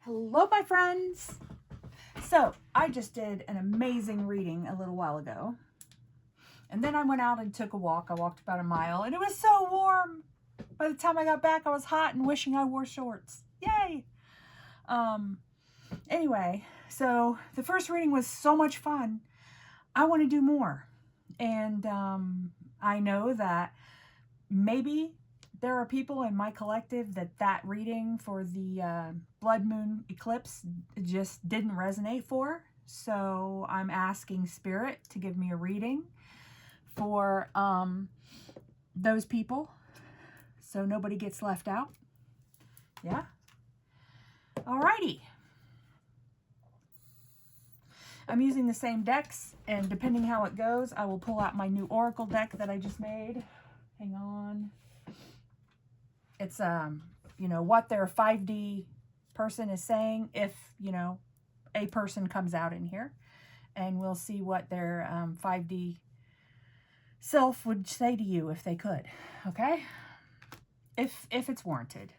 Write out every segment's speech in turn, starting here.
Hello, my friends. So I just did an amazing reading a little while ago. And then I went out and took a walk. I walked about a mile and it was so warm. By the time I got back, I was hot and wishing I wore shorts. Yay. Anyway, so the first reading was so much fun. I want to do more. And I know that maybe there are people in my collective that reading for the blood moon eclipse just didn't resonate for. So I'm asking Spirit to give me a reading for those people so nobody gets left out. Yeah. Alrighty. I'm using the same decks, and depending how it goes, I will pull out my new Oracle deck that I just made. Hang on. It's, what their 5D person is saying if, a person comes out in here. And we'll see what their 5D self would say to you if they could. Okay? If it's warranted.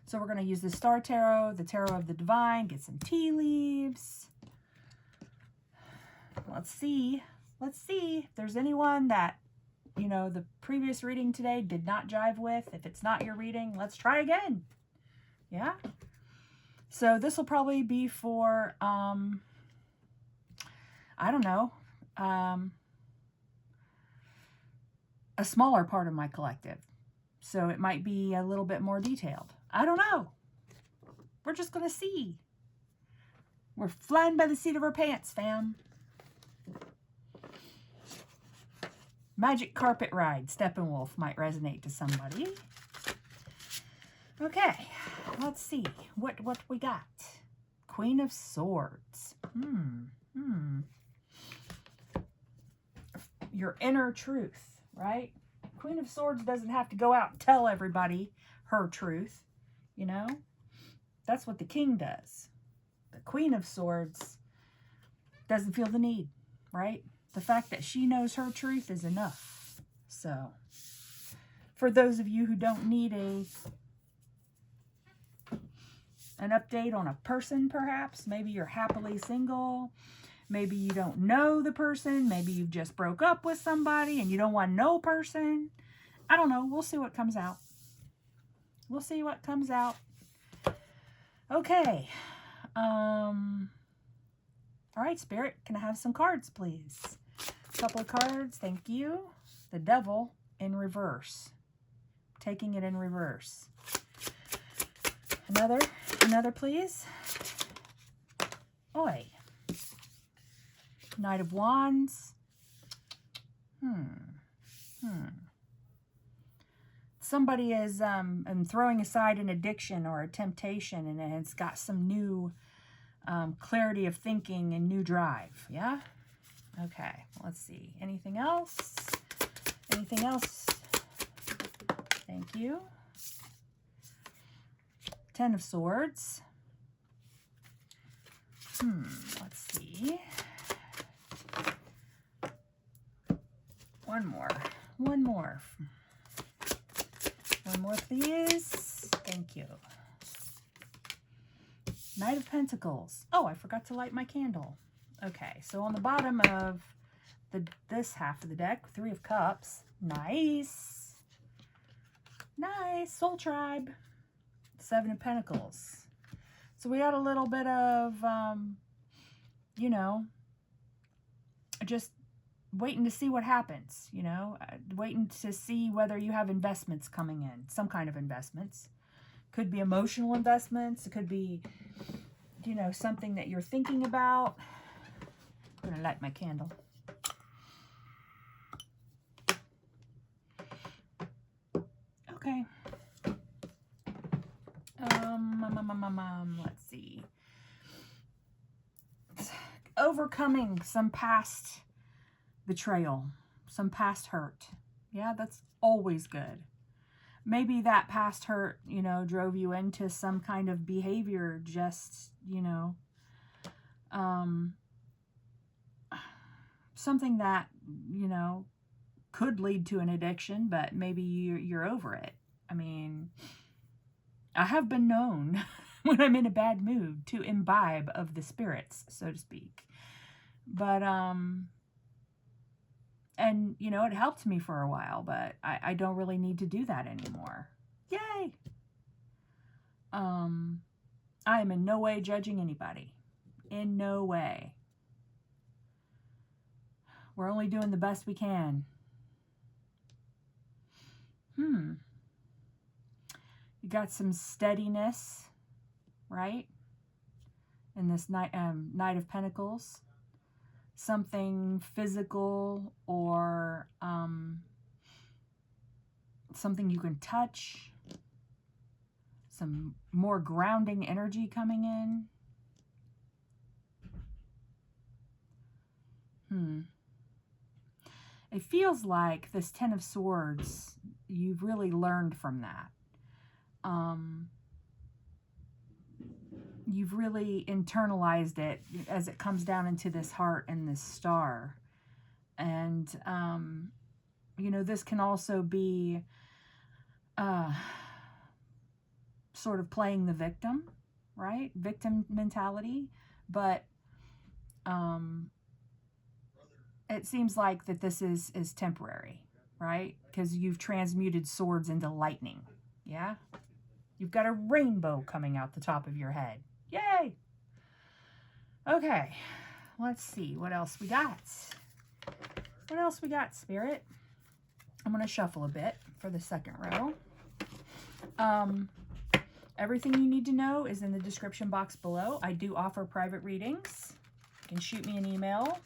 So we're going to use the Star Tarot, the Tarot of the Divine, get some tea leaves. Let's see if there's anyone that, the previous reading today did not jive with. If it's not your reading, let's try again. Yeah? So this will probably be for, I don't know, a smaller part of my collective. So it might be a little bit more detailed. I don't know. We're just going to see. We're flying by the seat of our pants, fam. Magic carpet ride, Steppenwolf might resonate to somebody. Okay, let's see what we got. Queen of Swords. Your inner truth, right? Queen of Swords doesn't have to go out and tell everybody her truth, That's what the king does. The Queen of Swords doesn't feel the need, right? The fact that she knows her truth is enough. So, for those of you who don't need an update on a person, perhaps, maybe you're happily single, maybe you don't know the person, maybe you just broke up with somebody and you don't want no person. I don't know. We'll see what comes out. We'll see what comes out. Okay. All right, Spirit, can I have some cards, please? A couple of cards, thank you. The Devil in reverse. Taking it in reverse. Another, please. Oi. Knight of Wands. Somebody is throwing aside an addiction or a temptation, and it's got some new clarity of thinking and new drive. Yeah? Okay, let's see. Anything else? Anything else? Thank you. Ten of Swords. Let's see. One more, please. Thank you. Knight of Pentacles. Oh, I forgot to light my candle. Okay, so on the bottom of this half of the deck, Three of Cups. Nice. Nice. Soul Tribe. Seven of Pentacles. So we got a little bit of, just waiting to see what happens, waiting to see whether you have investments coming in, some kind of investments. Could be emotional investments. It could be, something that you're thinking about. I'm going to light my candle. Okay. Let's see. Overcoming some past betrayal, some past hurt. Yeah, that's always good. Maybe that past hurt, drove you into some kind of behavior, just, something that, could lead to an addiction, but maybe you're over it. I mean, I have been known when I'm in a bad mood, to imbibe of the spirits, so to speak. But, and, you know, it helped me for a while, but I don't really need to do that anymore. Yay! I am in no way judging anybody. In no way. We're only doing the best we can. You got some steadiness, right? In this Knight of Pentacles. Something physical or something you can touch. Some more grounding energy coming in. It feels like this Ten of Swords, you've really learned from that. You've really internalized it as it comes down into this heart and this star. And, you know, this can also be sort of playing the victim, right? Victim mentality. But it seems like that this is temporary, right? Because you've transmuted swords into lightning. Yeah? You've got a rainbow coming out the top of your head. Yay! Okay, let's see what else we got. What else we got, Spirit? I'm going to shuffle a bit for the second row. Everything you need to know is in the description box below. I do offer private readings. You can shoot me an email.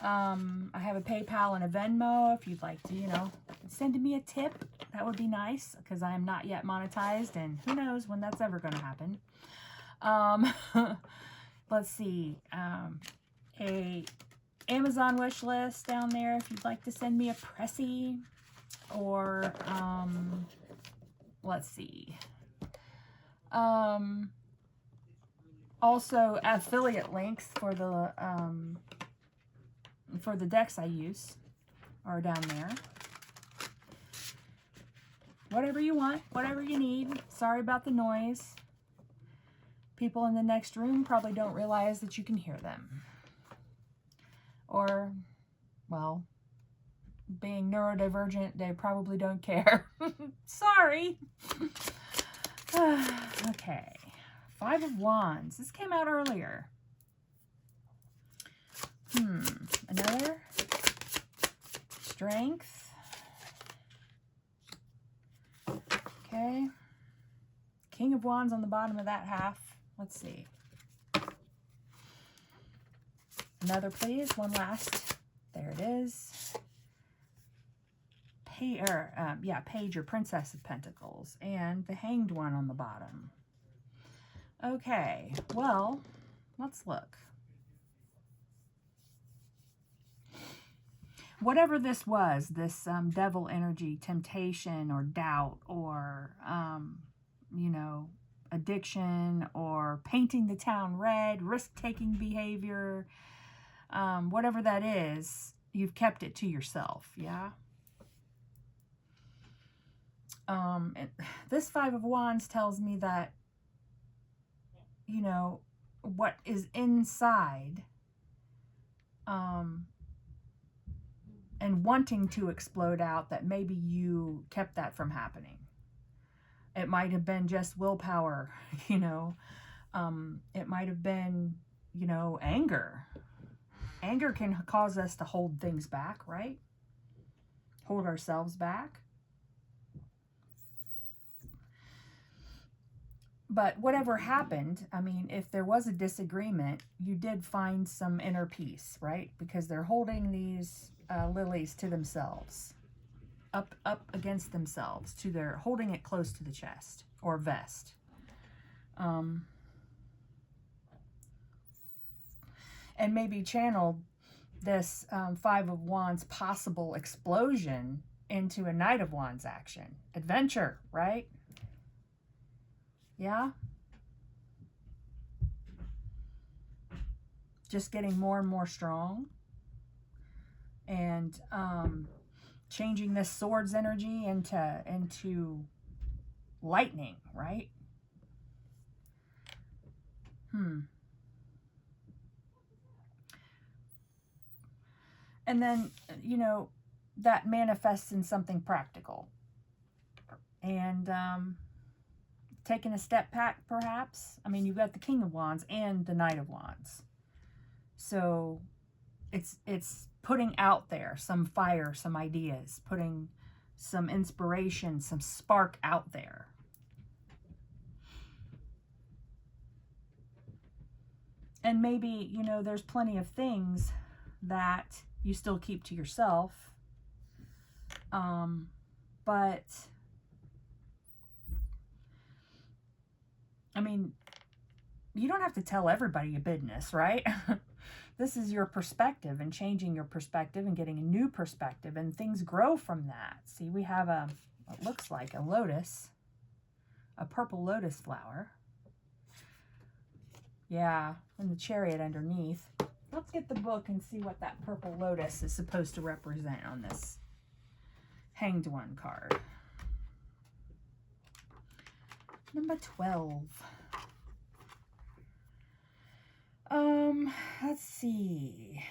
I have a PayPal and a Venmo if you'd like to, you know, send me a tip. That would be nice because I am not yet monetized, and who knows when that's ever going to happen. Let's see. A Amazon wish list down there if you'd like to send me a pressy, or let's see. Also affiliate links for the decks I use are down there. Whatever you want, whatever you need. Sorry about the noise. People in the next room probably don't realize that you can hear them. Or, well, being neurodivergent, they probably don't care. Sorry. Okay. Five of Wands. This came out earlier. Another. Strength. Okay. King of Wands on the bottom of that half. Let's see. Another, please. One last. There it is. Page or Princess of Pentacles. And the Hanged One on the bottom. Okay. Well, let's look. Whatever this was, this devil energy, temptation or doubt or, you know, addiction or painting the town red, risk-taking behavior, whatever that is, you've kept it to yourself, yeah? This Five of Wands tells me that, you know, what is inside, and wanting to explode out, that maybe you kept that from happening. It might have been just willpower, you know. It might have been, you know, anger. Anger can cause us to hold things back, right? Hold ourselves back. But whatever happened, I mean, if there was a disagreement, you did find some inner peace, right? Because they're holding these lilies to themselves, up against themselves, holding it close to the chest or vest. And maybe channeled this Five of Wands possible explosion into a Knight of Wands action. Adventure, right? Yeah? Just getting more and more strong. And changing this swords energy into lightning, right? And then, that manifests in something practical. And taking a step back, perhaps. I mean, you've got the King of Wands and the Knight of Wands. So it's putting out there some fire, some ideas, putting some inspiration, some spark out there. And maybe, there's plenty of things that you still keep to yourself. But, I mean, you don't have to tell everybody your business, right? This is your perspective, and changing your perspective and getting a new perspective, and things grow from that. See, we have what looks like a lotus, a purple lotus flower. Yeah, and the chariot underneath. Let's get the book and see what that purple lotus is supposed to represent on this Hanged One card. Number 12. Let's see.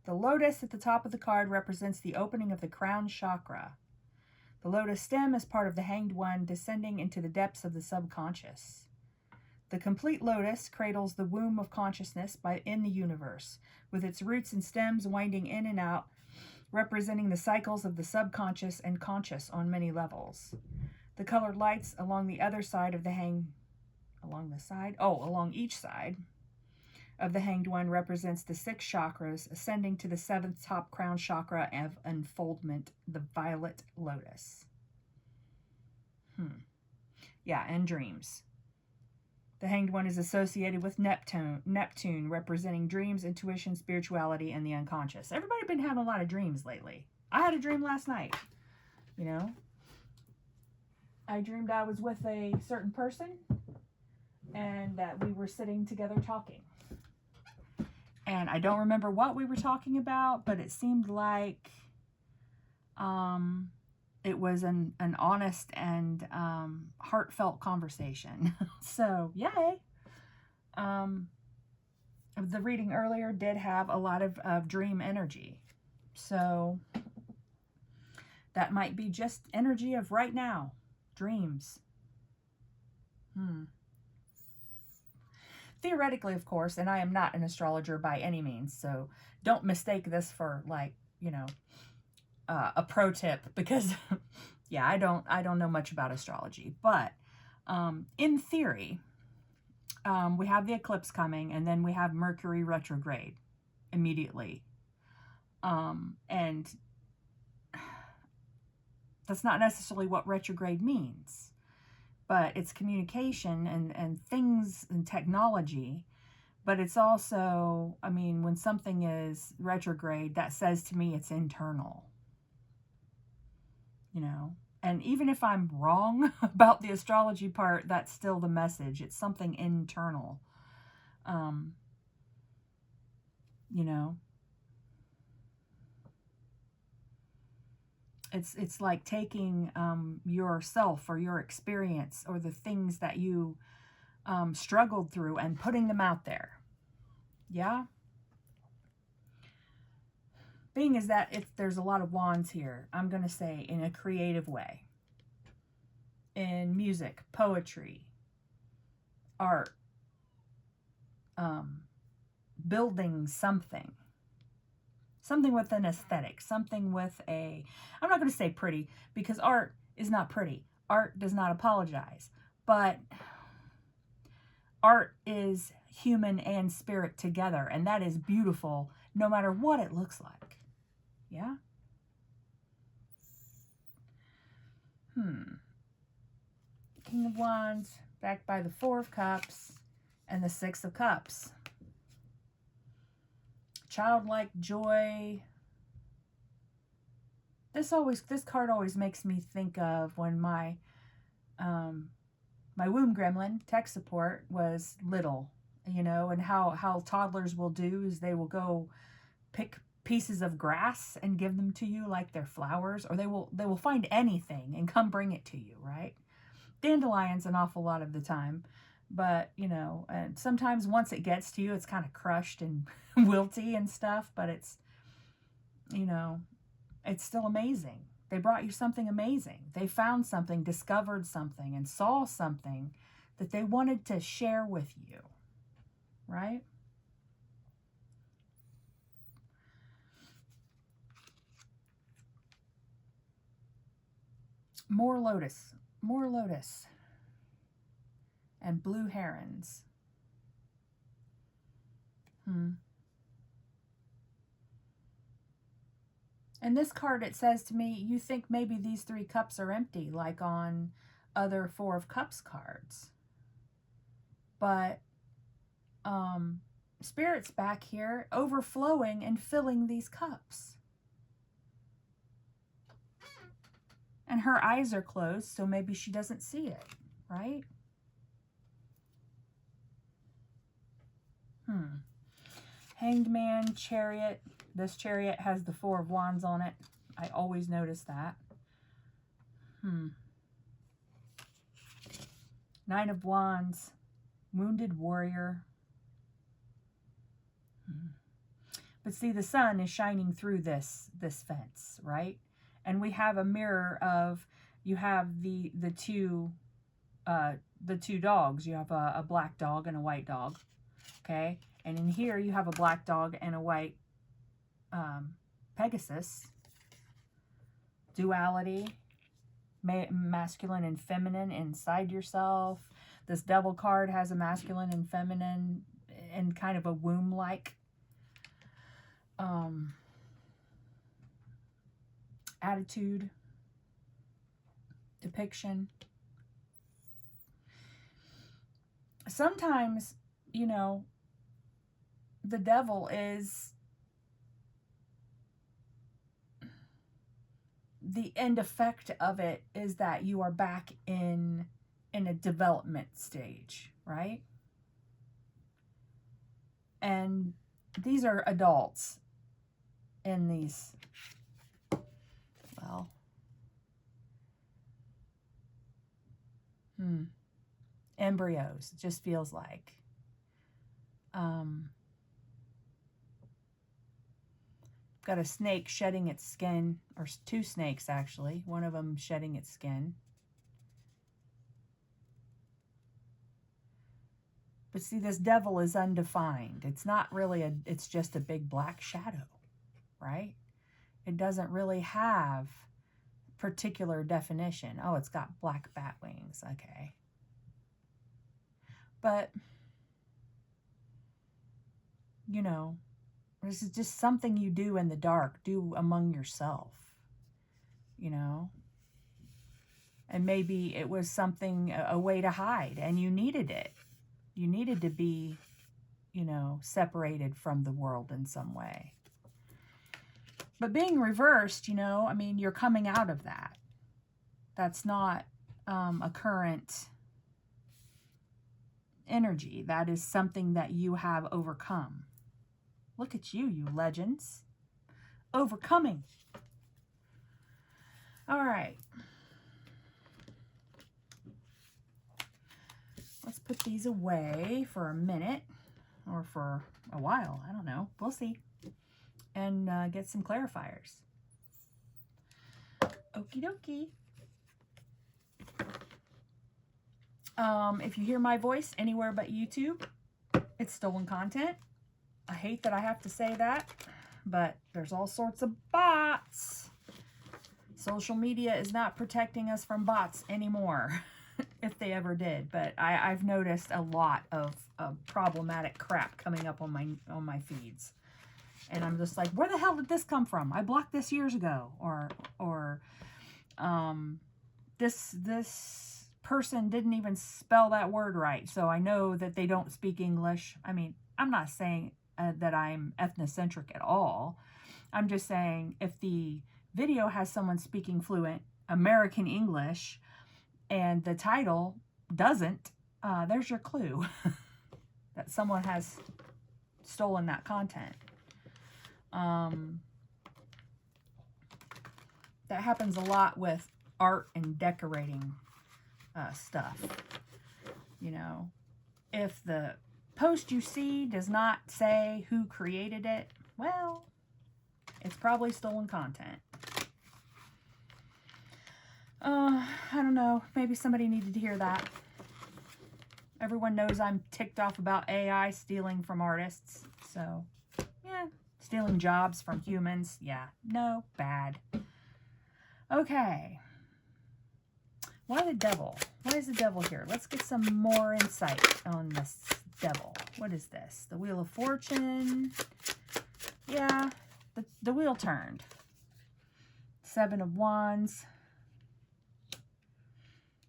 The lotus at the top of the card represents the opening of the crown chakra. The lotus stem is part of the Hanged One, descending into the depths of the subconscious. The complete lotus cradles the womb of consciousness in the universe, with its roots and stems winding in and out, representing the cycles of the subconscious and conscious on many levels. The colored lights along the other side of the along each side of the Hanged One represents the 6 chakras, ascending to the 7th top crown chakra of unfoldment, the violet lotus. Yeah, and dreams. The Hanged One is associated with Neptune, representing dreams, intuition, spirituality, and the unconscious. Everybody been having a lot of dreams lately. I had a dream last night, I dreamed I was with a certain person and that we were sitting together talking. And I don't remember what we were talking about, but it seemed like it was an honest and heartfelt conversation. So, yay! The reading earlier did have a lot of dream energy. So, that might be just energy of right now. Dreams. Theoretically, of course, and I am not an astrologer by any means, so don't mistake this for, a pro tip, because yeah, I don't know much about astrology, but in theory, we have the eclipse coming, and then we have Mercury retrograde immediately, and that's not necessarily what retrograde means, but it's communication and things and technology. But it's also, when something is retrograde, that says to me it's internal. And even if I'm wrong about the astrology part, that's still the message. It's something internal. It's like taking yourself or your experience or the things that you struggled through and putting them out there. Yeah? Being is that there's a lot of wands here, I'm going to say in a creative way. In music, poetry, art, building something. Something with an aesthetic, something with I'm not going to say pretty, because art is not pretty. Art does not apologize. But art is human and spirit together, and that is beautiful no matter what it looks like. Yeah? King of Wands, backed by the 4 of Cups and the 6 of Cups. Childlike joy. This card always makes me think of when my womb gremlin tech support was little, and how toddlers will do is they will go pick pieces of grass and give them to you like they're flowers, or they will find anything and come bring it to you, right? Dandelions an awful lot of the time, But, you know, and sometimes once it gets to you, it's kind of crushed and wilty and stuff, but it's, you know, it's still amazing. They brought you something amazing. They found something, discovered something, and saw something that they wanted to share with you, right? More lotus, more lotus, and blue herons. In this card, it says to me, you think maybe these 3 cups are empty, like on other 4 of Cups cards. But Spirit's back here, overflowing and filling these cups. And her eyes are closed, so maybe she doesn't see it, right? Hanged Man, Chariot. This Chariot has the 4 of Wands on it. I always notice that. Nine of Wands. Wounded Warrior. But see, the sun is shining through this fence, right? And we have a mirror of, you have the two dogs. You have a black dog and a white dog, okay? And in here you have a black dog and a white Pegasus. Duality, masculine and feminine inside yourself. This Devil card has a masculine and feminine and kind of a womb-like attitude, depiction. Sometimes, you know, the devil is the end effect of it is that you are back in a development stage, right? And these are adults in these, well, embryos, it just feels like. Got a snake shedding its skin, or 2 snakes actually, one of them shedding its skin. But see, this devil is undefined. It's not really it's just a big black shadow, right? It doesn't really have particular definition. Oh, it's got black bat wings, okay. But, you know, this is just something you do in the dark, do among yourself, you know. And maybe it was something, a way to hide, and you needed it. You needed to be, you know, separated from the world in some way. But being reversed, you know, I mean, you're coming out of that. That's not a current energy. That is something that you have overcome. Look at you, you legends. Overcoming. All right. Let's put these away for a minute or for a while. I don't know. We'll see. And get some clarifiers. Okie dokie. If you hear my voice anywhere but YouTube, it's stolen content. I hate that I have to say that, but there's all sorts of bots. Social media is not protecting us from bots anymore, if they ever did. But I've noticed a lot of problematic crap coming up on my feeds. And I'm just like, where the hell did this come from? I blocked this years ago. Or this person didn't even spell that word right, so I know that they don't speak English. I mean, I'm not saying that I'm ethnocentric at all. I'm just saying if the video has someone speaking fluent American English and the title doesn't, there's your clue that someone has stolen that content. That happens a lot with art and decorating stuff, you know. if the post you see does not say who created it, well, it's probably stolen content. I don't know. Maybe somebody needed to hear that. Everyone knows I'm ticked off about AI stealing from artists. So, yeah. Stealing jobs from humans. Yeah. No. Bad. Okay. Why the devil? Why is the devil here? Let's get some more insight on this devil. What is this? The Wheel of Fortune. Yeah. The wheel turned. 7 of Wands.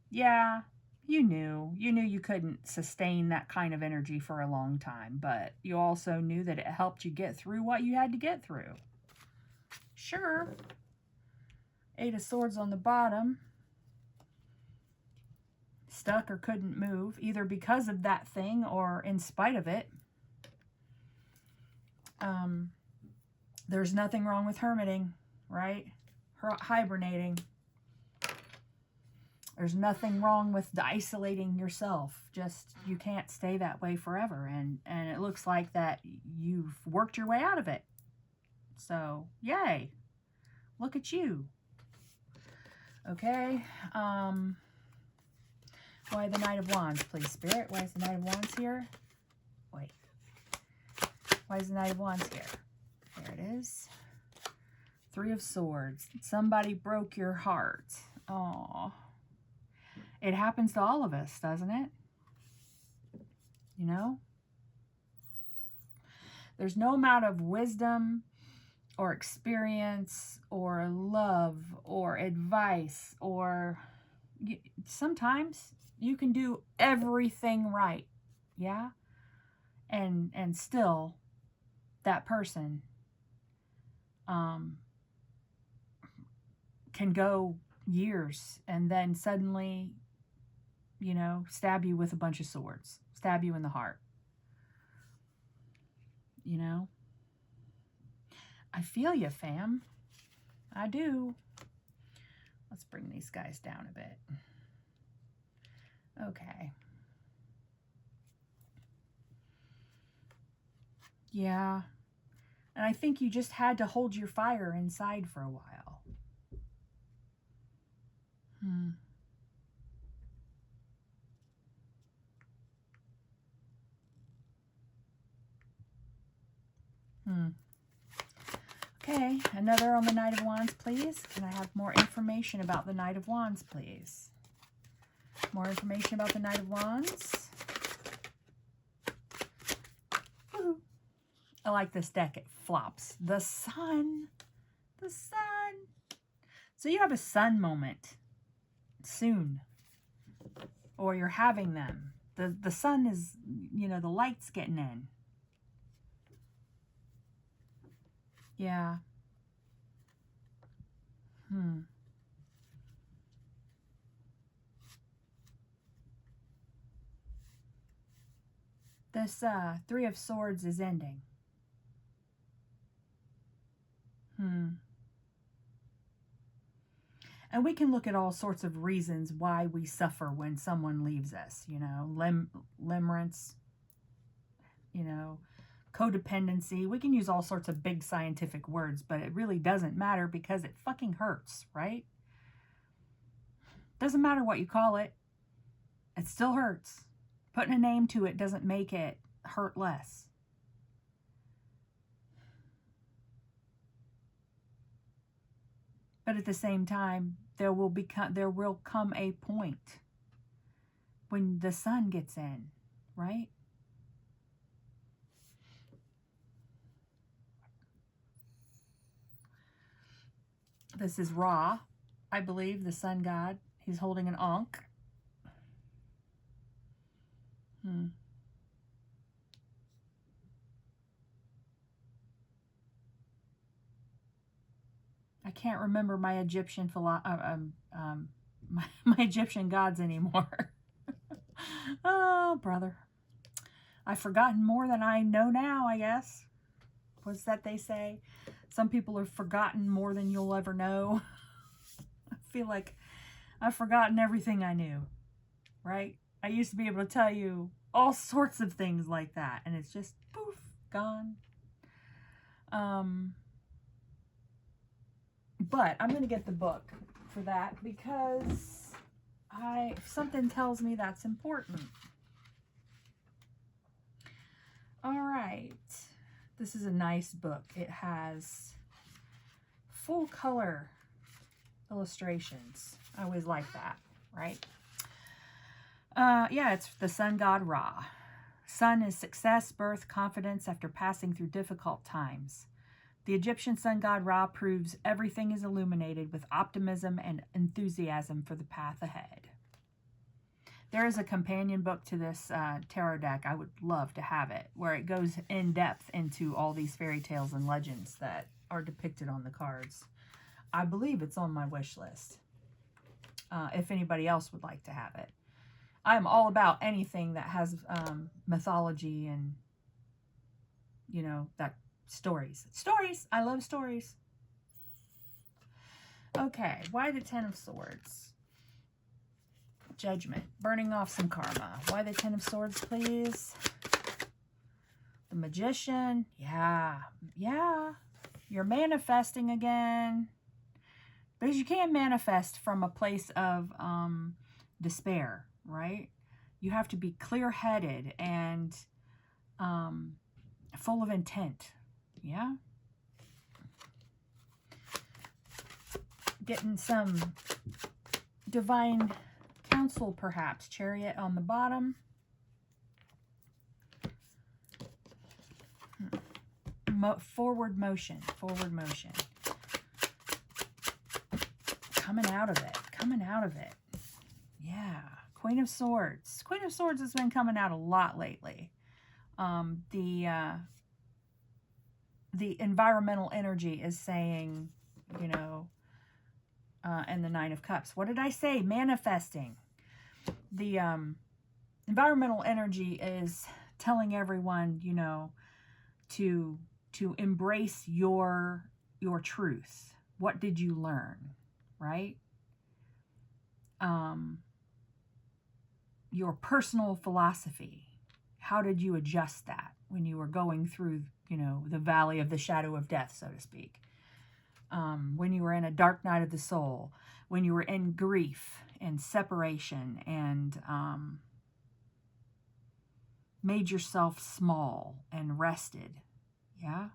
Yeah, you knew you couldn't sustain that kind of energy for a long time, but you also knew that it helped you get through what you had to get through. Sure. 8 of Swords on the bottom. Stuck or couldn't move, either because of that thing or in spite of it. There's nothing wrong with hermiting, right? Hibernating. There's nothing wrong with isolating yourself. Just, you can't stay that way forever. And it looks like that you've worked your way out of it. So, yay. Look at you. Okay. Why the Knight of Wands, please, Spirit? Why is the Knight of Wands here? Wait. Why is the Knight of Wands here? There it is. 3 of Swords. Somebody broke your heart. Aww. It happens to all of us, doesn't it? You know? There's no amount of wisdom or experience or love or advice or... Sometimes you can do everything right. Yeah? And still, that person can go years and then suddenly... you know, stab you with a bunch of swords. Stab you in the heart. You know? I feel you, fam. I do. Let's bring these guys down a bit. Okay. Yeah. And I think you just had to hold your fire inside for a while. Okay, another on the Knight of Wands, please. Can I have more information about the Knight of Wands, please? More information about the Knight of Wands. Woo-hoo. I like this deck. It flops. The sun. The sun. So you have a sun moment soon. Or you're having them. The sun is, you know, the light's getting in. Yeah. This 3 of Swords is ending. And we can look at all sorts of reasons why we suffer when someone leaves us, you know, limerence, you know, codependency. We can use all sorts of big scientific words, but it really doesn't matter because it fucking hurts, right? Doesn't matter what you call it. It still hurts. Putting a name to it doesn't make it hurt less. But at the same time, there will come a point when the sun gets in, right? This is Ra, I believe, the sun god. He's holding an ankh. I can't remember my Egyptian my Egyptian gods anymore. Oh, brother. I've forgotten more than I know now, I guess. What's that they say? Some people have forgotten more than you'll ever know. I feel like I've forgotten everything I knew, right? I used to be able to tell you all sorts of things like that. And it's just poof, gone. But I'm going to get the book for that because something tells me that's important. All right. This is a nice book. It has full color illustrations. I always like that, right? Yeah, it's the sun god Ra. Sun is success, birth, confidence after passing through difficult times. The Egyptian sun god Ra proves everything is illuminated with optimism and enthusiasm for the path ahead. There is a companion book to this tarot deck. I would love to have it, where it goes in depth into all these fairy tales and legends that are depicted on the cards. I believe it's on my wish list, if anybody else would like to have it. I'm all about anything that has mythology and, you know, that stories. Stories! I love stories. Okay, why the Ten of Swords? Judgment. Burning off some karma. Why the Ten of Swords, please? The Magician. Yeah. Yeah. You're manifesting again. Because you can't manifest from a place of despair, right? You have to be clear-headed and full of intent. Yeah? Getting some divine counsel, perhaps. Chariot on the bottom. Forward motion. Forward motion. Coming out of it. Coming out of it. Yeah. Queen of Swords. Queen of Swords has been coming out a lot lately. The environmental energy is saying, you know, and the Nine of Cups. What did I say? Manifesting. The environmental energy is telling everyone, you know, to embrace your truth. What did you learn, right? Your personal philosophy. How did you adjust that when you were going through, you know, the valley of the shadow of death, so to speak? When you were in a dark night of the soul, when you were in grief and separation and made yourself small and rested. Yeah?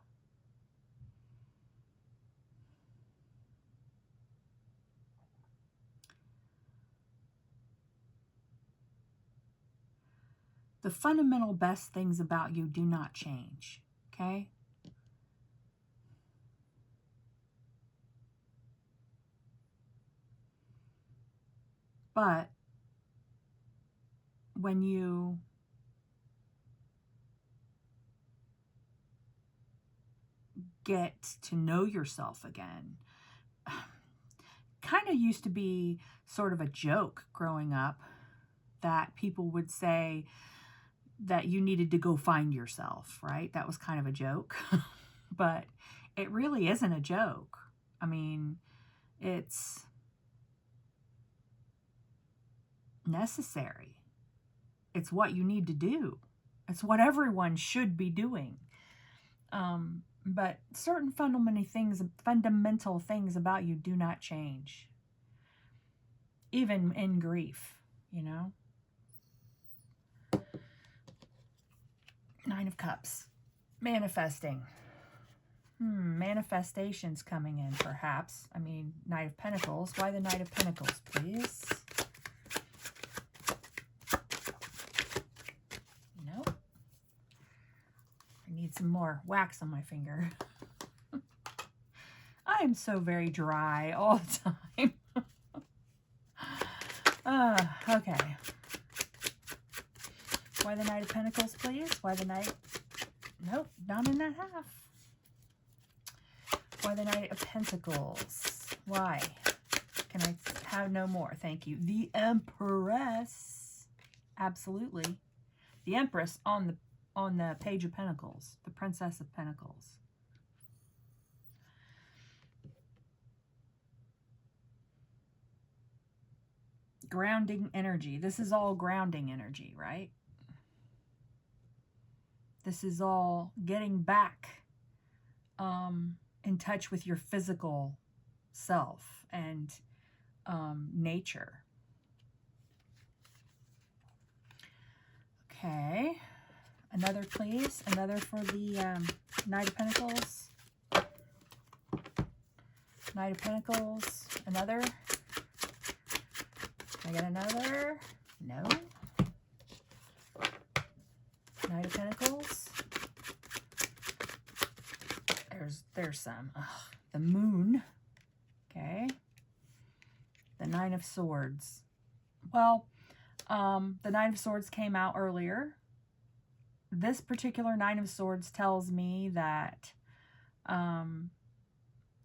The fundamental best things about you do not change. Okay? But when you get to know yourself again, kind of used to be sort of a joke growing up that people would say that you needed to go find yourself, right? That was kind of a joke. But it really isn't a joke. I mean, it's necessary. It's what you need to do. It's what everyone should be doing. But certain fundamental things about you do not change. Even in grief, you know? Nine of Cups. Manifesting. Manifestations coming in, perhaps. I mean, Knight of Pentacles. Why the Knight of Pentacles, please? Nope. I need some more wax on my finger. I am so very dry all the time. Okay. Why the Knight of Pentacles, please? Why the Knight? Nope, not in that half. Why the Knight of Pentacles? Why? Can I have no more? Thank you. The Empress. Absolutely. The Empress on the Page of Pentacles. The Princess of Pentacles. Grounding energy. This is all grounding energy, right? This is all getting back in touch with your physical self and nature. Okay. Another, please. Another for the Knight of Pentacles. Knight of Pentacles. Another. I got another. No. Knight of Pentacles. There's some. Ugh. The Moon. Okay. The Nine of Swords. Well, the Nine of Swords came out earlier. This particular Nine of Swords tells me that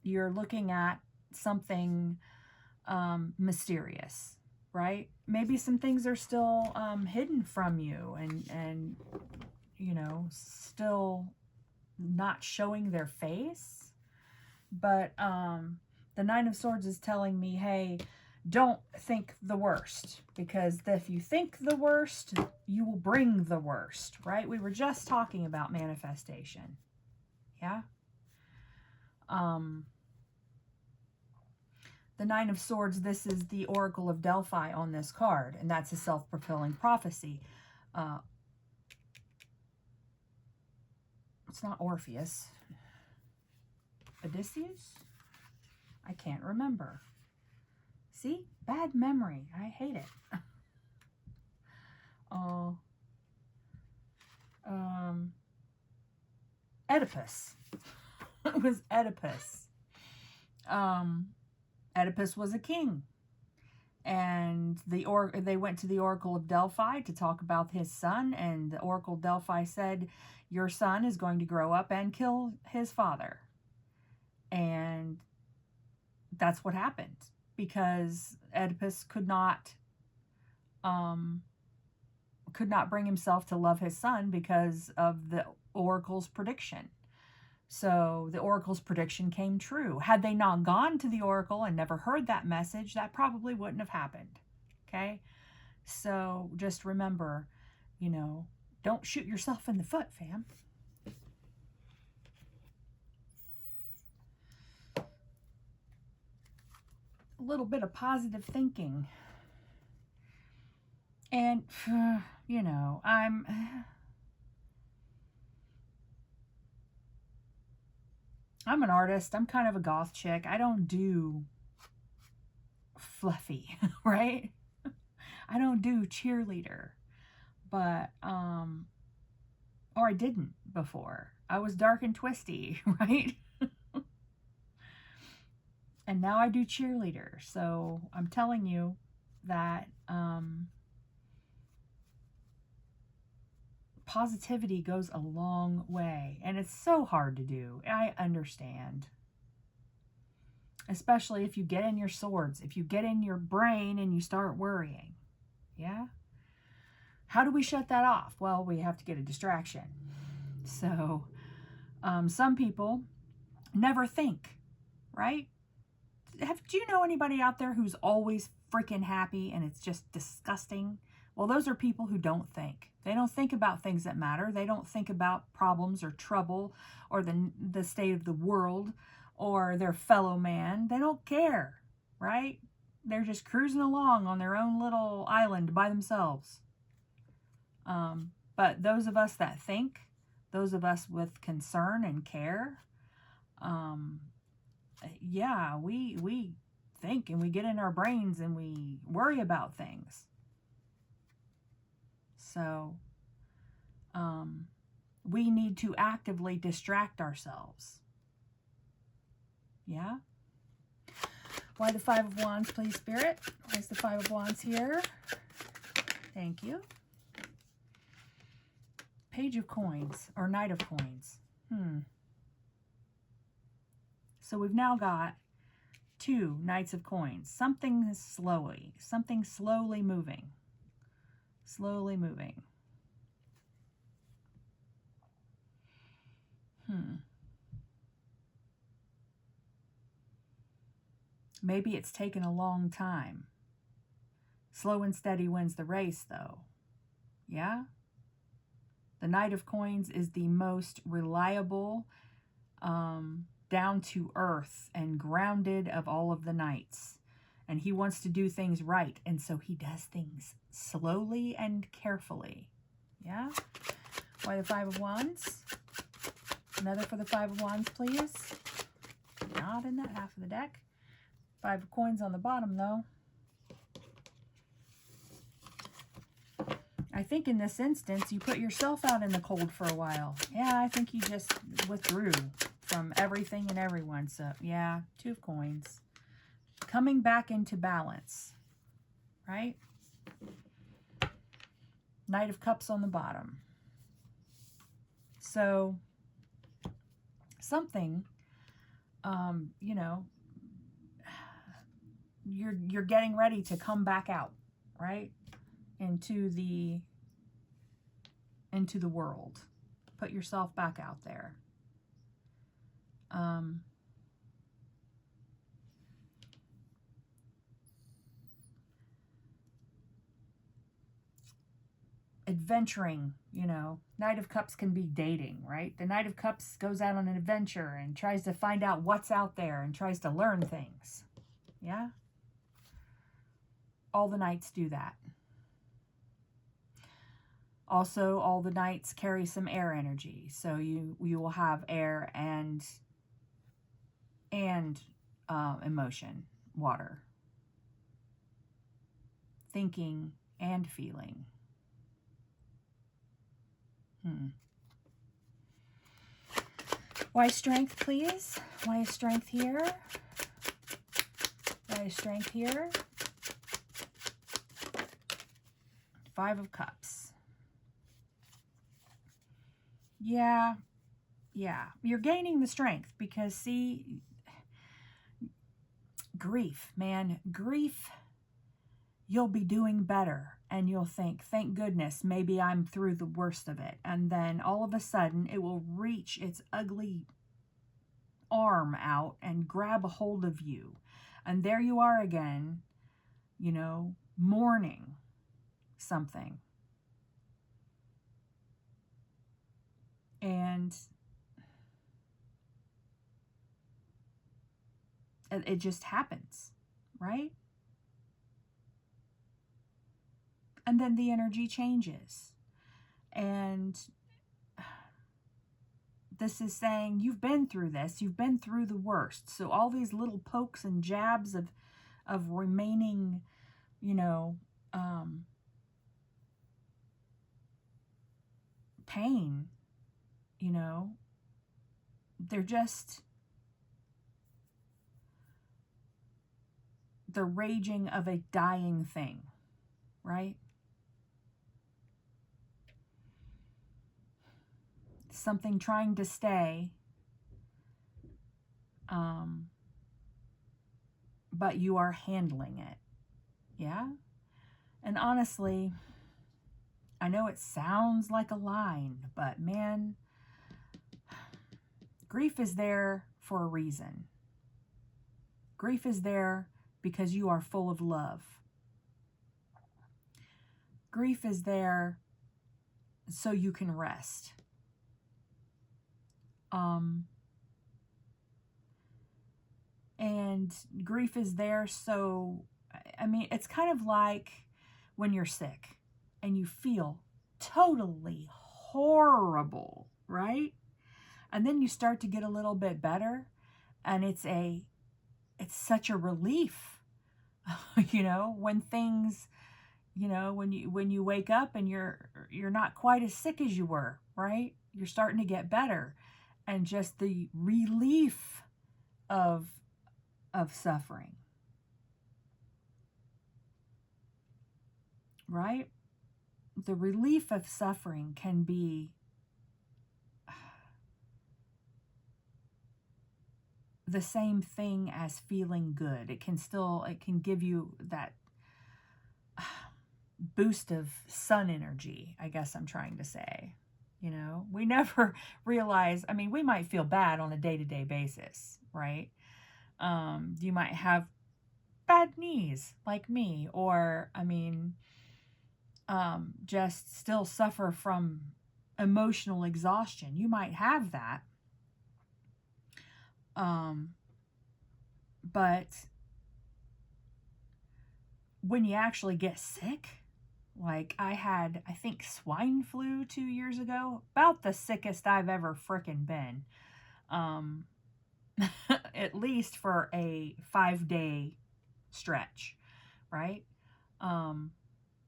you're looking at something mysterious, right? Maybe some things are still hidden from you and you know, still not showing their face. But the Nine of Swords is telling me, hey, don't think the worst, because if you think the worst, you will bring the worst, right? We were just talking about manifestation. Yeah? The Nine of Swords, this is the Oracle of Delphi on this card, and that's a self-fulfilling prophecy. It's not Orpheus. Odysseus? I can't remember. See? Bad memory. I hate it. Oedipus. It was Oedipus. Oedipus was a king. And they went to the Oracle of Delphi to talk about his son. And the Oracle of Delphi said, your son is going to grow up and kill his father. And that's what happened. Because Oedipus could not bring himself to love his son because of the oracle's prediction. So the oracle's prediction came true. Had they not gone to the oracle and never heard that message, that probably wouldn't have happened. Okay? So just remember, you know, don't shoot yourself in the foot, fam. A little bit of positive thinking. And, you know, I'm an artist. I'm kind of a goth chick. I don't do fluffy, right? I don't do cheerleader. But, or I didn't before. I was dark and twisty, right? And now I do cheerleader. So I'm telling you that positivity goes a long way. And it's so hard to do. I understand. Especially if you get in your swords. If you get in your brain and you start worrying. Yeah? How do we shut that off? Well, we have to get a distraction. So some people never think, right? Do you know anybody out there who's always freaking happy and it's just disgusting? Well, those are people who don't think. They don't think about things that matter. They don't think about problems or trouble or the state of the world or their fellow man. They don't care, right? They're just cruising along on their own little island by themselves. But those of us that think, those of us with concern and care, yeah, we think and we get in our brains and we worry about things. So, we need to actively distract ourselves. Yeah? Why the Five of Wands, please, Spirit? Why is the Five of Wands here? Thank you. Page of Coins, or Knight of Coins. So we've now got two Knights of Coins. Something slowly moving. Slowly moving. Maybe it's taken a long time. Slow and steady wins the race, though. Yeah? The Knight of Coins is the most reliable, down to earth and grounded of all of the knights. And he wants to do things right. And so he does things slowly and carefully. Yeah? Why the Five of Wands? Another for the Five of Wands, please. Not in that half of the deck. Five of Coins on the bottom, though. I think in this instance, you put yourself out in the cold for a while. Yeah, I think you just withdrew from everything and everyone. So, yeah, Two of Coins. Coming back into balance, right? Knight of Cups on the bottom. So, something, you know, you're getting ready to come back out, right? Into the world. Put yourself back out there. Adventuring, you know. Knight of Cups can be dating, right? The Knight of Cups goes out on an adventure and tries to find out what's out there and tries to learn things. Yeah? All the knights do that. Also, all the knights carry some air energy. So you will have air and emotion, water. Thinking and feeling. Why strength, please? Why is strength here? Why is strength here? Five of Cups. Yeah. You're gaining the strength because, see, grief, man. Grief, you'll be doing better. And you'll think, thank goodness, maybe I'm through the worst of it. And then all of a sudden, it will reach its ugly arm out and grab a hold of you. And there you are again, you know, mourning something. And it just happens, right? And then the energy changes. And this is saying, you've been through this. You've been through the worst. So all these little pokes and jabs of remaining, you know, pain, you know, they're just the raging of a dying thing, right? Something trying to stay, but you are handling it. Yeah? And honestly, I know it sounds like a line, but man, grief is there for a reason. Grief is there because you are full of love. Grief is there so you can rest. And grief is there so, I mean, it's kind of like when you're sick and you feel totally horrible, right? And then you start to get a little bit better, and it's such a relief, you know, when things, you know, when you wake up and you're not quite as sick as you were, right? You're starting to get better, and just the relief of suffering, right? The relief of suffering can be the same thing as feeling good. It can give you that boost of sun energy, I guess I'm trying to say. You know, we never realize, I mean, we might feel bad on a day-to-day basis, right? You might have bad knees like me, or, I mean, just still suffer from emotional exhaustion. You might have that. But when you actually get sick, like I had, I think, swine flu 2 years ago, about the sickest I've ever frickin' been. At least for a 5-day stretch, right? And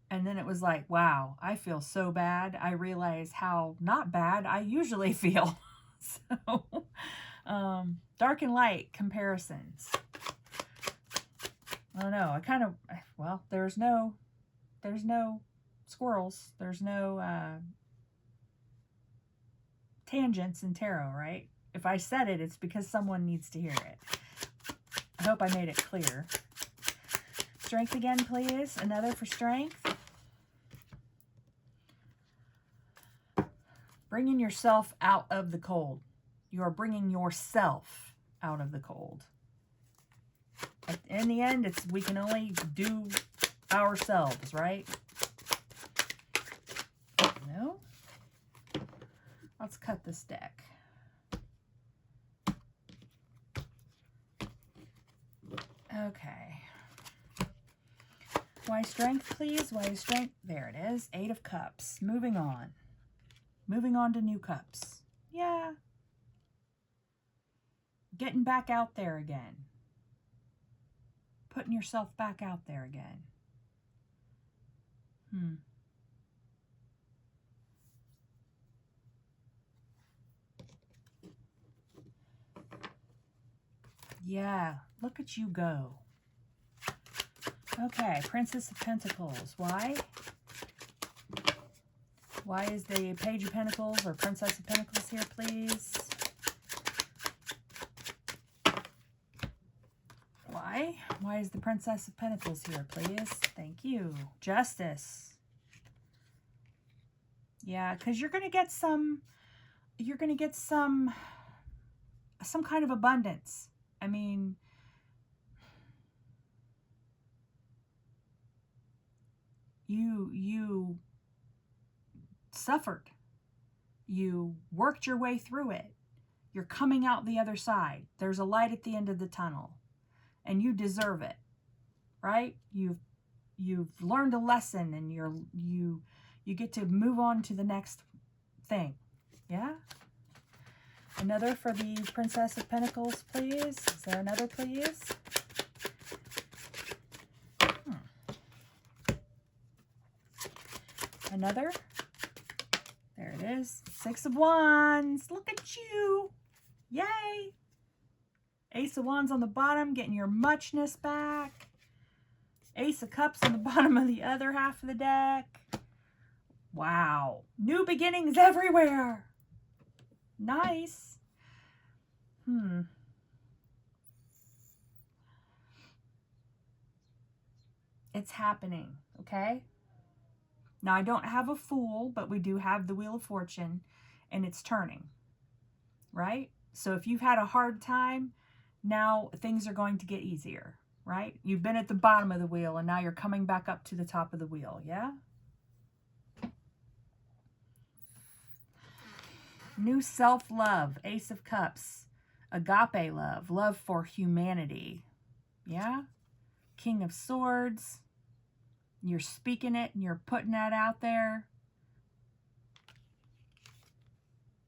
then it was like, wow, I feel so bad. I realize how not bad I usually feel. So, dark and light comparisons. I don't know. I kind of, well, there's no squirrels. There's no tangents in tarot, right? If I said it, it's because someone needs to hear it. I hope I made it clear. Strength again, please. Another for strength. Bringing yourself out of the cold. You are bringing yourself out of the cold. In the end, we can only do ourselves, right? No? Let's cut this deck. Okay. Why strength, please? Why strength? There it is. 8 of Cups. Moving on. Moving on to new cups. Yeah. Getting back out there again. Putting yourself back out there again. Yeah, look at you go. Okay, Princess of Pentacles. Why? Why is the Page of Pentacles or Princess of Pentacles here, please? Why? Why is the Princess of Pentacles here, please? Thank you. Justice. Yeah, because you're going to get some kind of abundance. I mean, you suffered. You worked your way through it. You're coming out the other side. There's a light at the end of the tunnel, and you deserve it, right? You've learned a lesson, and you get to move on to the next thing. Yeah? Another for the Princess of Pentacles, please. Is there another, please? Another. There it is. 6 of Wands. Look at you. Yay. Ace of Wands on the bottom, getting your muchness back. Ace of Cups on the bottom of the other half of the deck. Wow. New beginnings everywhere. Nice. It's happening, okay? Now, I don't have a Fool, but we do have the Wheel of Fortune, and it's turning, right? So if you've had a hard time, now things are going to get easier, right? You've been at the bottom of the wheel, and now you're coming back up to the top of the wheel, yeah? New self-love, Ace of Cups, agape love, love for humanity, yeah? King of Swords, you're speaking it and you're putting that out there.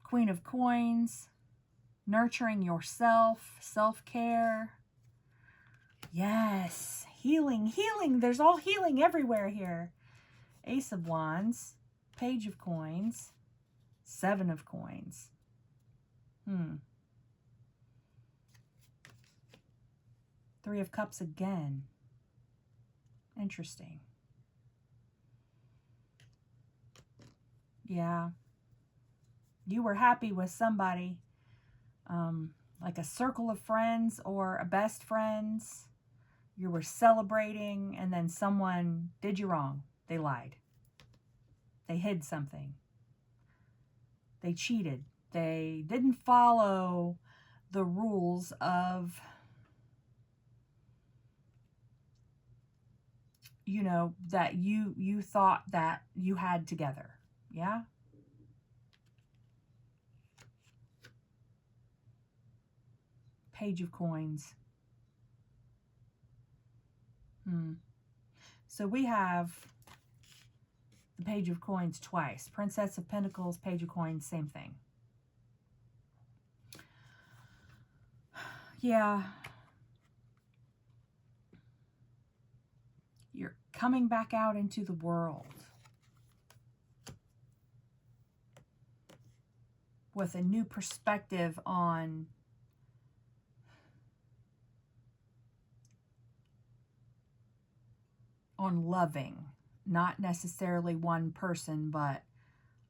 Queen of Coins, nurturing yourself, self-care. Yes, healing, healing. There's all healing everywhere here. Ace of Wands, Page of Coins, 7 of Coins. 3 of Cups again. Interesting. Yeah. You were happy with somebody, like a circle of friends or a best friends. You were celebrating, and then someone did you wrong. They lied. They hid something. They cheated. They didn't follow the rules of, you know, that you thought that you had together. Yeah? Page of Coins. So we have the Page of Coins twice. Princess of Pentacles, Page of Coins, same thing. Yeah. You're coming back out into the world with a new perspective on loving. Not necessarily one person, but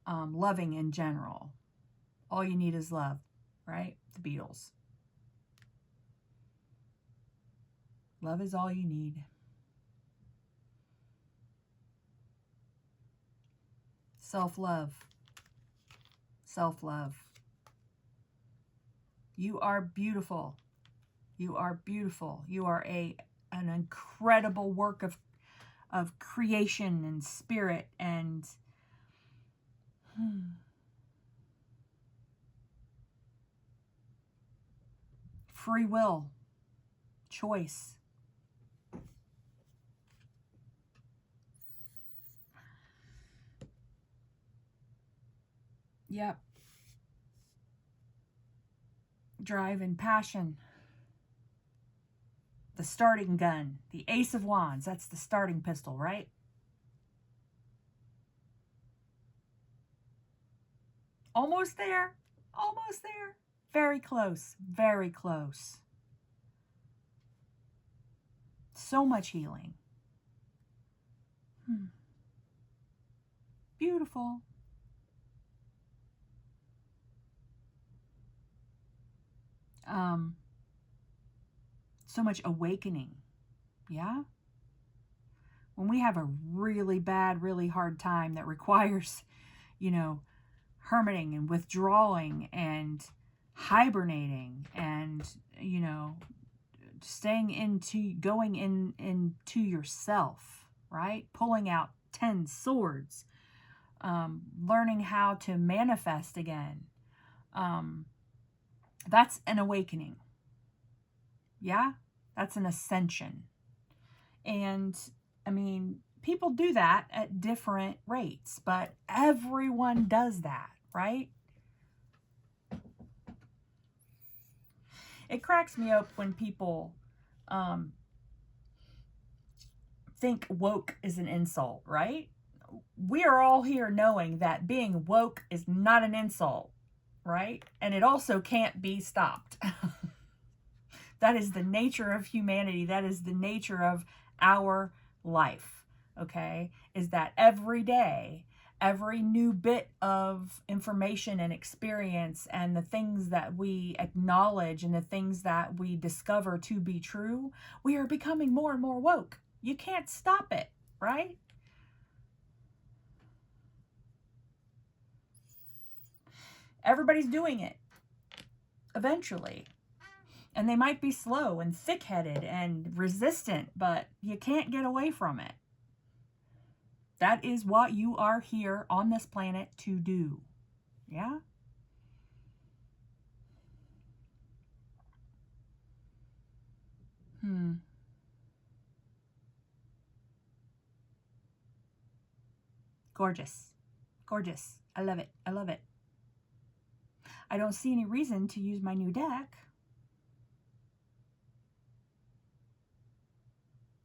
loving in general. All you need is love, right? The Beatles. Love is all you need. Self-love. Self-love. You are beautiful. You are beautiful. You are an incredible work of creation and spirit and free will, choice. Yep. Drive and passion. The starting gun. The Ace of Wands. That's the starting pistol, right? Almost there. Almost there. Very close. Very close. So much healing. Beautiful. So much awakening. Yeah? When we have a really bad, really hard time that requires, hermiting and withdrawing and hibernating and, going into yourself, right? Pulling out 10 swords, learning how to manifest again. That's an awakening. Yeah? That's an ascension. And, people do that at different rates, but everyone does that, right? It cracks me up when people think woke is an insult, right? We are all here knowing that being woke is not an insult, right? And it also can't be stopped. That is the nature of humanity. That is the nature of our life, okay? Is that every day, every new bit of information and experience and the things that we acknowledge and the things that we discover to be true, we are becoming more and more woke. You can't stop it, right? Everybody's doing it eventually. And they might be slow and thick-headed and resistant, but you can't get away from it. That is what you are here on this planet to do. Yeah? Gorgeous. Gorgeous. I love it. I love it. I don't see any reason to use my new deck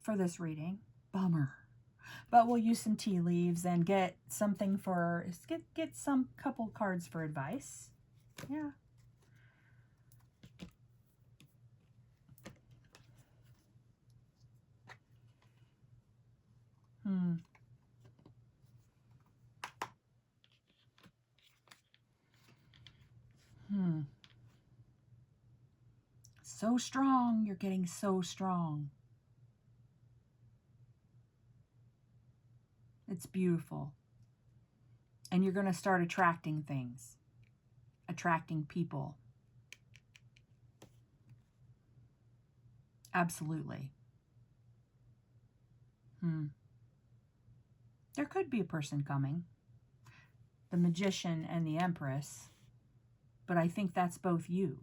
for this reading. Bummer. But we'll use some tea leaves and get something for, get some couple cards for advice. Yeah. So strong. You're getting so strong. It's beautiful. And you're going to start attracting things. Attracting people. Absolutely. There could be a person coming. The Magician and the Empress. But I think that's both you.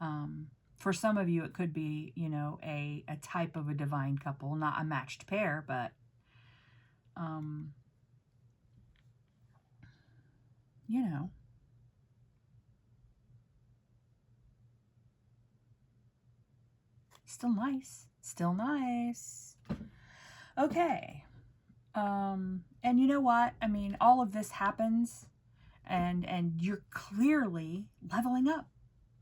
For some of you, it could be, you know, a type of a divine couple, not a matched pair, but, you know, still nice. Still nice. Okay. And you know what? I mean, all of this happens and you're clearly leveling up.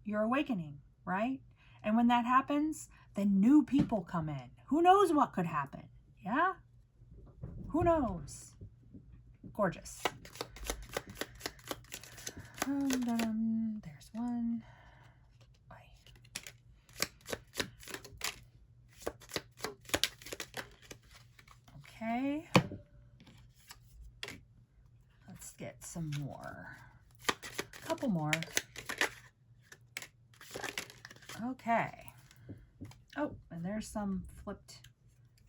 You're awakening, right? And when that happens, then new people come in. Who knows what could happen? Yeah? Who knows? Gorgeous. There's one. Okay. Let's get some more. A couple more. Okay. Oh, and there's some flipped.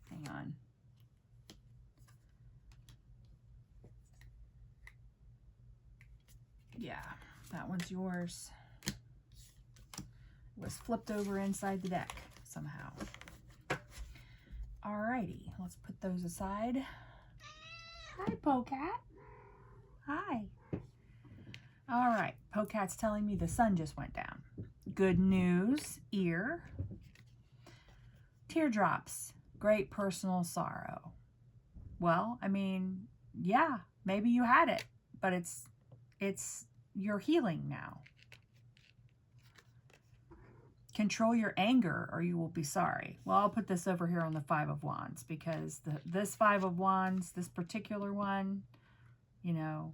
Hang on. Yeah, that one's yours. It was flipped over inside the deck somehow. Alrighty, let's put those aside. Hi, Pocat. Hi. All right, Pocat's telling me the sun just went down. Good news, ear. Teardrops, great personal sorrow. Well, I mean, yeah, maybe you had it, but you're healing now. Control your anger or you will be sorry. Well, I'll put this over here on the Five of Wands because this Five of Wands, this particular one, you know,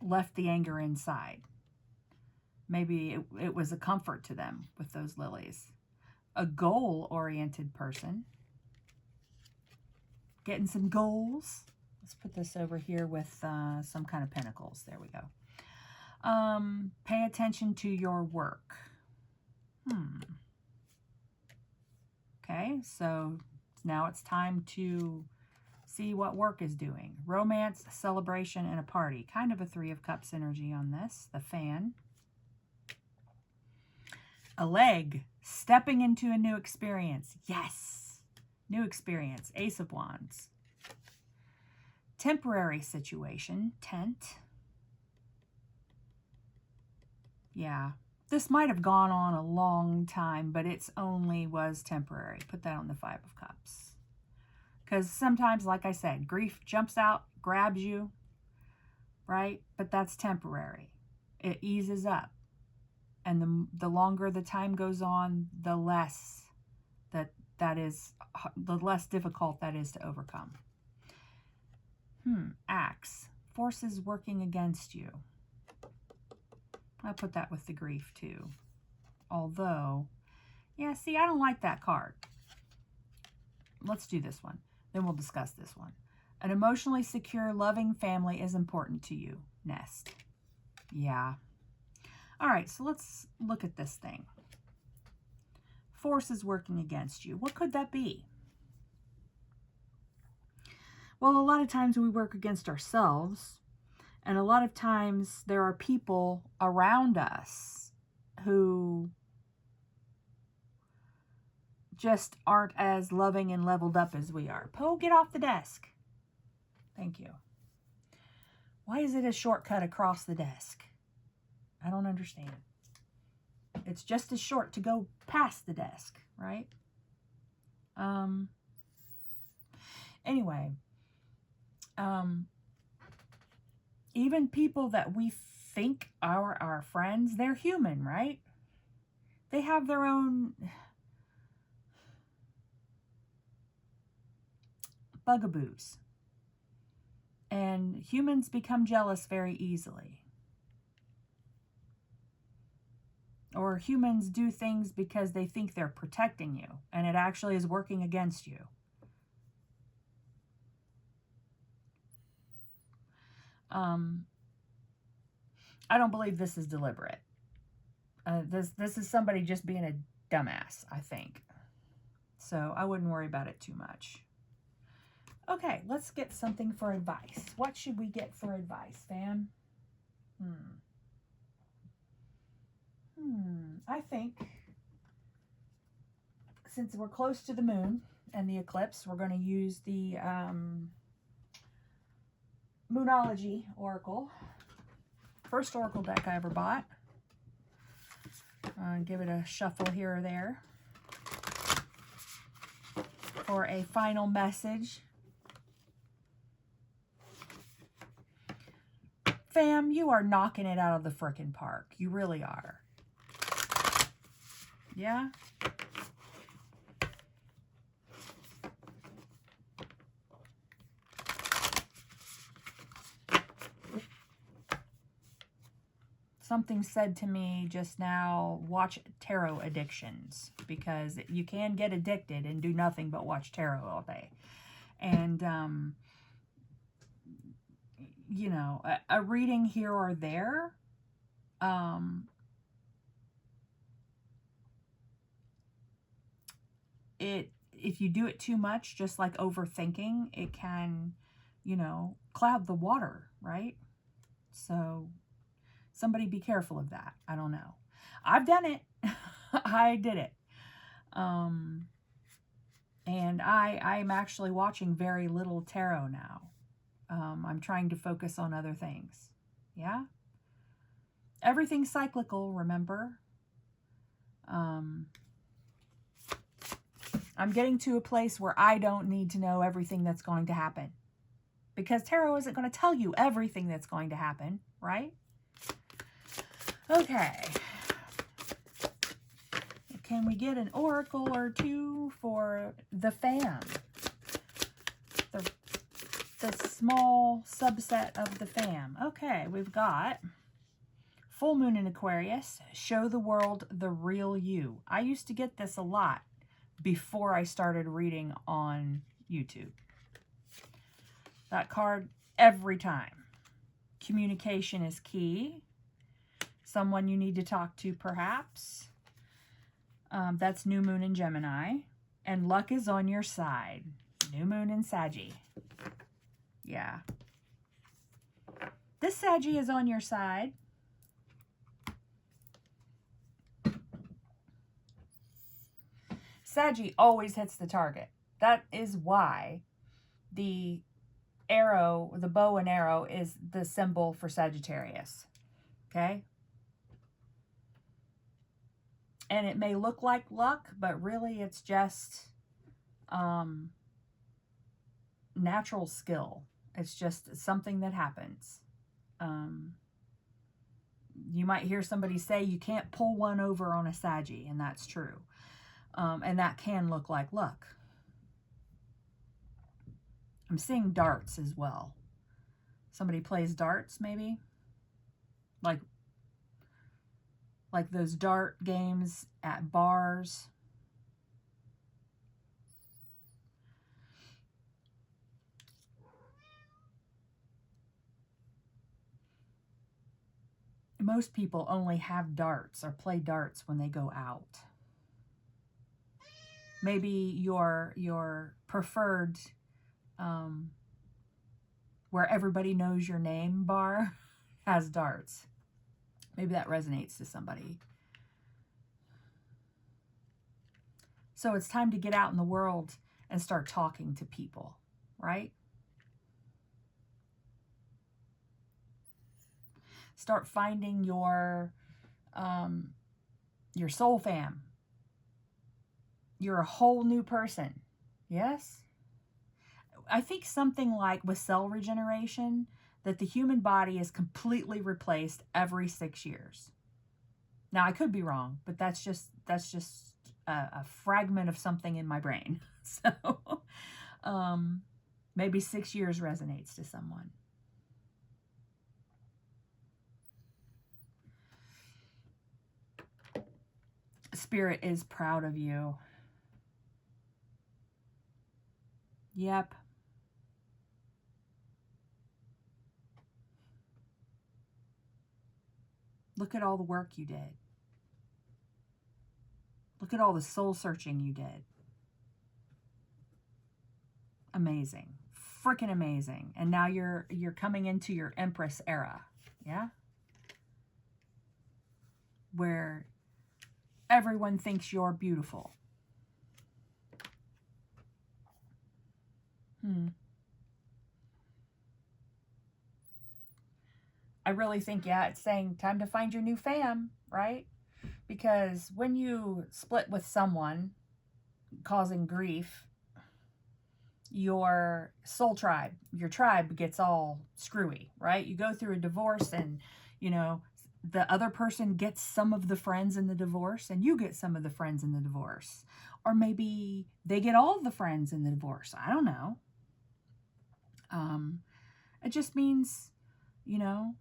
left the anger inside. Maybe it was a comfort to them with those lilies. A goal-oriented person. Getting some goals. Let's put this over here with some kind of pentacles. There we go. Pay attention to your work. Okay, so now it's time to see what work is doing. Romance, celebration, and a party. Kind of a Three of Cups energy on this. The Fan. A leg. Stepping into a new experience. Yes. New experience. Ace of Wands. Temporary situation. Tent. Yeah. This might have gone on a long time, but it's only was temporary. Put that on the Five of Cups. Because sometimes, like I said, grief jumps out, grabs you, right? But that's temporary. It eases up. And the longer the time goes on, the less the less difficult that is to overcome. Axe. Forces working against you. I put that with the grief too. Although, yeah, see, I don't like that card. Let's do this one. Then we'll discuss this one. An emotionally secure, loving family is important to you. Nest. Yeah. All right, so let's look at this thing. Forces working against you. What could that be? Well, a lot of times we work against ourselves, and a lot of times there are people around us who just aren't as loving and leveled up as we are. Poe, get off the desk. Thank you. Why is it a shortcut across the desk? I don't understand. It's just as short to go past the desk, right? Anyway, even people that we think are our friends, they're human, right? They have their own bugaboos. And humans become jealous very easily. Or humans do things because they think they're protecting you, and it actually is working against you. I don't believe this is deliberate. This is somebody just being a dumbass, I think. So I wouldn't worry about it too much. Okay, let's get something for advice. What should we get for advice, fam? I think since we're close to the moon and the eclipse, we're going to use the Moonology Oracle. First Oracle deck I ever bought. Give it a shuffle here or there for a final message. Fam, you are knocking it out of the frickin' park. You really are. Yeah? Something said to me just now, watch tarot addictions, because you can get addicted and do nothing but watch tarot all day. And, you know, a reading here or there, if you do it too much, just like overthinking, it can, you know, cloud the water, right? So somebody be careful of that. I don't know. I've done it. I did it. And I'm actually watching very little tarot now. I'm trying to focus on other things. Yeah? Everything's cyclical, remember? I'm getting to a place where I don't need to know everything that's going to happen. Because tarot isn't going to tell you everything that's going to happen, right? Okay. Can we get an oracle or two for the fam? The small subset of the fam. Okay, we've got full moon in Aquarius. Show the world the real you. I used to get this a lot before I started reading on YouTube. That card every time. Communication is key. Someone you need to talk to, perhaps. That's new moon in Gemini. And luck is on your side. New moon in Saggy. Yeah. This Saggy is on your side. Saggy always hits the target. That is why the arrow, the bow and arrow, is the symbol for Sagittarius. Okay? And it may look like luck, but really it's just natural skill. It's just something that happens. You might hear somebody say you can't pull one over on a Saggy, and that's true. And that can look like luck. I'm seeing darts as well. Somebody plays darts, maybe? Like those dart games at bars. Most people only have darts or play darts when they go out. Maybe your preferred where everybody knows your name bar has darts. Maybe that resonates to somebody. So it's time to get out in the world and start talking to people, right? Start finding your soul fam. You're a whole new person. Yes? I think something like with cell regeneration, that the human body is completely replaced every 6 years. Now, I could be wrong, but that's just a fragment of something in my brain. So maybe 6 years resonates to someone. Spirit is proud of you. Yep. Look at all the work you did. Look at all the soul searching you did. Amazing. Freaking amazing. And now you're coming into your Empress era. Yeah? Where everyone thinks you're beautiful. I really think, yeah, it's saying time to find your new fam, right? Because when you split with someone causing grief, your soul tribe, your tribe gets all screwy, right? You go through a divorce and, you know, the other person gets some of the friends in the divorce and you get some of the friends in the divorce. Or maybe they get all the friends in the divorce. I don't know. It just means, you know,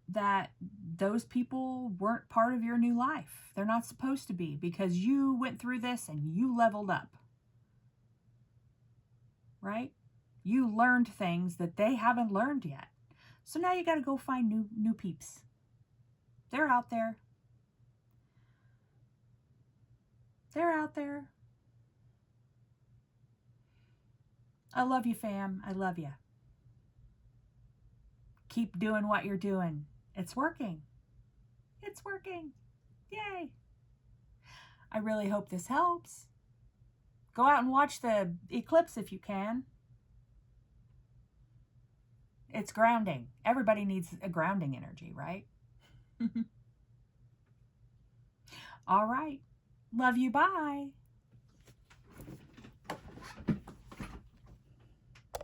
that those people weren't part of your new life. They're not supposed to be, because you went through this and you leveled up. Right? You learned things that they haven't learned yet. So now you got to go find new peeps. They're out there. They're out there. I love you, fam. I love you. Keep doing what you're doing. It's working. It's working. Yay. I really hope this helps. Go out and watch the eclipse if you can. It's grounding. Everybody needs a grounding energy, right? All right. Love you. Bye.